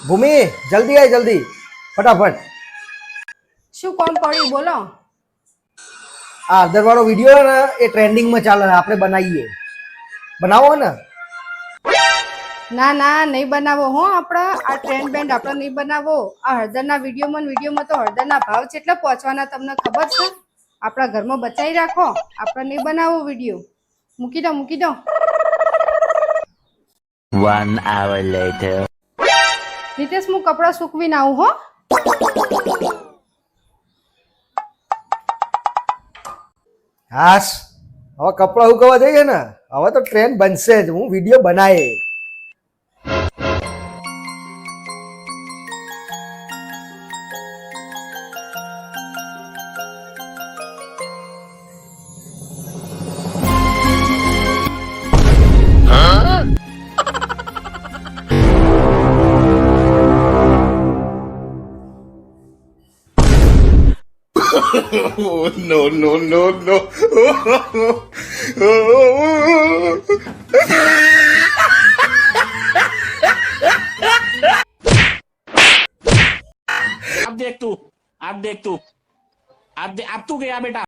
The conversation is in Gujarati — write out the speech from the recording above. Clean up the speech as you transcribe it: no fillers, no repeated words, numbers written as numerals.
ભૂમિ જલ્દી આય જલ્દી ફટાફટ. શું કોમ પડ્યું બોલો. આ અડધરવાળો વિડીયો ને એ ટ્રેન્ડિંગમાં ચાલે આપણે બનાવીએ. બનાવો ને. ના ના નહીં બનાવો હો આપણે આ ટ્રેન્ડ બેન્ડ આપણે નહીં બનાવો. આ હળદરના વિડીયોમાં તો હળદરના ભાવ કેટલા પહોંચવાના તમને ખબર છે? આપણા ઘરમાં બચાવી રાખો. આપણે નહીં બનાવો વિડીયો. મૂકી દો. 1 hour later. રીતેશ હું કપડાં સૂકવીને આવું હો. હાસ હવે કપડાં સુકવવા જઈએ ને હવે તો ટ્રેન્ડ બનશે જ. હું વિડીયો બનાવે. Oh, no. अब देख तू अब तू गया बेटा।